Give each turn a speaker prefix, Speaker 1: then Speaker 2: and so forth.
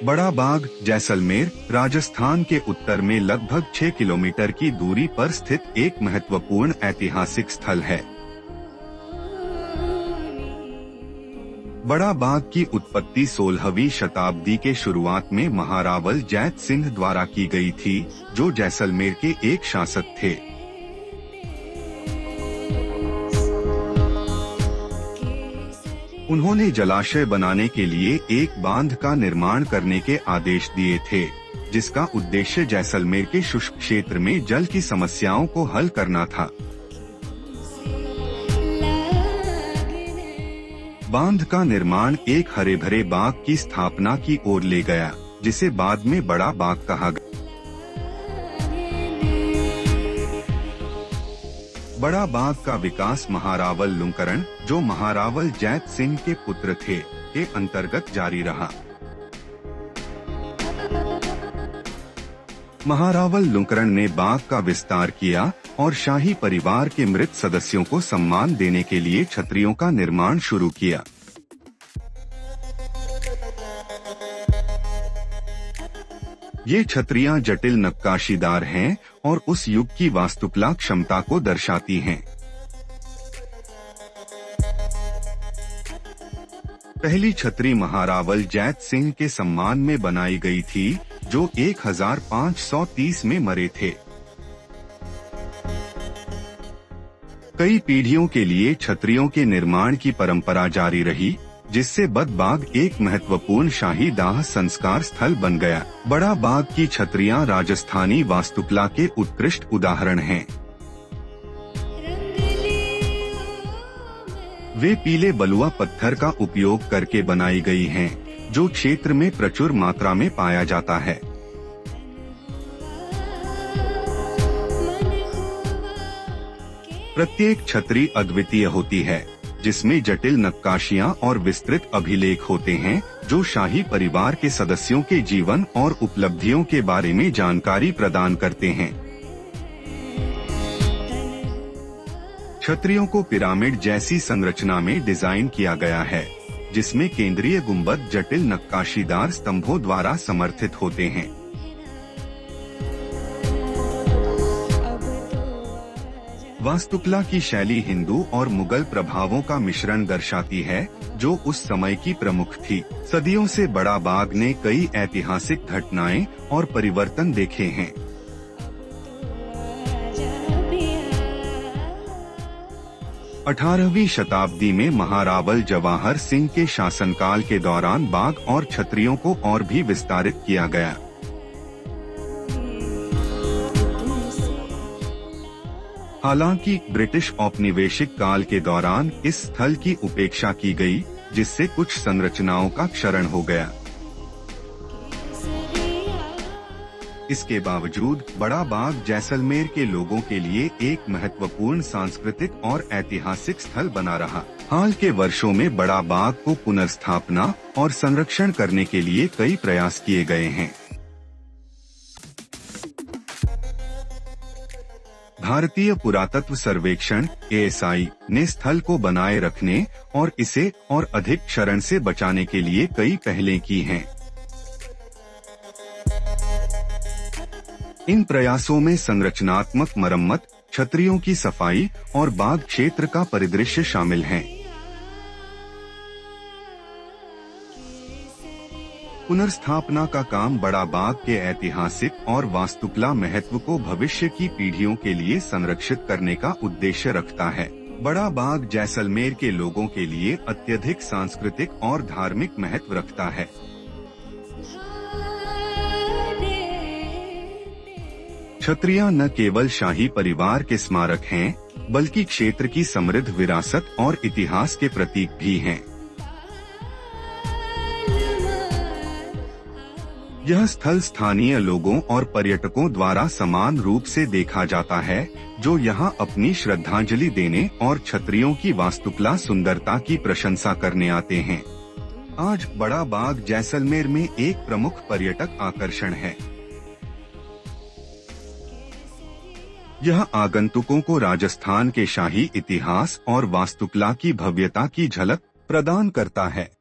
Speaker 1: बड़ा बाग जैसलमेर राजस्थान के उत्तर में लगभग 6 किलोमीटर की दूरी पर स्थित एक महत्वपूर्ण ऐतिहासिक स्थल है। बड़ा बाग की उत्पत्ति 16वीं शताब्दी के शुरुआत में महारावल जैत सिंह द्वारा की गई थी, जो जैसलमेर के एक शासक थे। उन्होंने जलाशय बनाने के लिए एक बांध का निर्माण करने के आदेश दिए थे, जिसका उद्देश्य जैसलमेर के शुष्क क्षेत्र में जल की समस्याओं को हल करना था। बांध का निर्माण एक हरे भरे बाग की स्थापना की ओर ले गया, जिसे बाद में बड़ा बाग कहा गया। बड़ा बाग का विकास महारावल लुंकरण, जो महारावल जैत सिंह के पुत्र थे, के अंतर्गत जारी रहा। महारावल लुंकरण ने बाग का विस्तार किया और शाही परिवार के मृत सदस्यों को सम्मान देने के लिए छतरियों का निर्माण शुरू किया। ये छतरियां जटिल नक्काशीदार हैं और उस युग की वास्तुकला क्षमता को दर्शाती हैं। पहली छतरी महारावल जैत सिंह के सम्मान में बनाई गई थी, जो 1530 में मरे थे। कई पीढ़ियों के लिए छतरियों के निर्माण की परंपरा जारी रही, जिससे बद बाग एक महत्वपूर्ण शाही दाह संस्कार स्थल बन गया। बड़ा बाग की छतरियां राजस्थानी वास्तुकला के उत्कृष्ट उदाहरण हैं। वे पीले बलुआ पत्थर का उपयोग करके बनाई गई हैं, जो क्षेत्र में प्रचुर मात्रा में पाया जाता है। प्रत्येक छतरी अद्वितीय होती है, जिसमें जटिल नक्काशियां और विस्तृत अभिलेख होते हैं, जो शाही परिवार के सदस्यों के जीवन और उपलब्धियों के बारे में जानकारी प्रदान करते हैं। छतरियों को पिरामिड जैसी संरचना में डिजाइन किया गया है, जिसमें केंद्रीय गुंबद जटिल नक्काशीदार स्तंभों द्वारा समर्थित होते हैं। वास्तुकला की शैली हिंदू और मुगल प्रभावों का मिश्रण दर्शाती है, जो उस समय की प्रमुख थी। सदियों से बड़ा बाग ने कई ऐतिहासिक घटनाएं और परिवर्तन देखे हैं। अठारहवीं शताब्दी में महारावल जवाहर सिंह के शासनकाल के दौरान बाग और छतरियों को और भी विस्तारित किया गया। हालांकि ब्रिटिश औपनिवेशिक काल के दौरान इस स्थल की उपेक्षा की गई, जिससे कुछ संरचनाओं का क्षरण हो गया। इसके बावजूद बड़ा बाग जैसलमेर के लोगों के लिए एक महत्वपूर्ण सांस्कृतिक और ऐतिहासिक स्थल बना रहा। हाल के वर्षों में बड़ा बाग को पुनर्स्थापना और संरक्षण करने के लिए कई प्रयास किए गए हैं। भारतीय पुरातत्व सर्वेक्षण (ASI) ने स्थल को बनाए रखने और इसे और अधिक क्षरण से बचाने के लिए कई पहलें की हैं। इन प्रयासों में संरचनात्मक मरम्मत, छतरियों की सफाई और बाग क्षेत्र का परिदृश्य शामिल हैं। पुनर्स्थापना का काम बड़ा बाग के ऐतिहासिक और वास्तुकला महत्व को भविष्य की पीढ़ियों के लिए संरक्षित करने का उद्देश्य रखता है। बड़ा बाग जैसलमेर के लोगों के लिए अत्यधिक सांस्कृतिक और धार्मिक महत्व रखता है। छतरियां न केवल शाही परिवार के स्मारक हैं, बल्कि क्षेत्र की समृद्ध विरासत और इतिहास के प्रतीक भी हैं। यह स्थल स्थानीय लोगों और पर्यटकों द्वारा समान रूप से देखा जाता है, जो यहां अपनी श्रद्धांजलि देने और छतरियों की वास्तुकला सुंदरता की प्रशंसा करने आते हैं। आज बड़ा बाग जैसलमेर में एक प्रमुख पर्यटक आकर्षण है। यह आगंतुकों को राजस्थान के शाही इतिहास और वास्तुकला की भव्यता की झलक प्रदान करता है।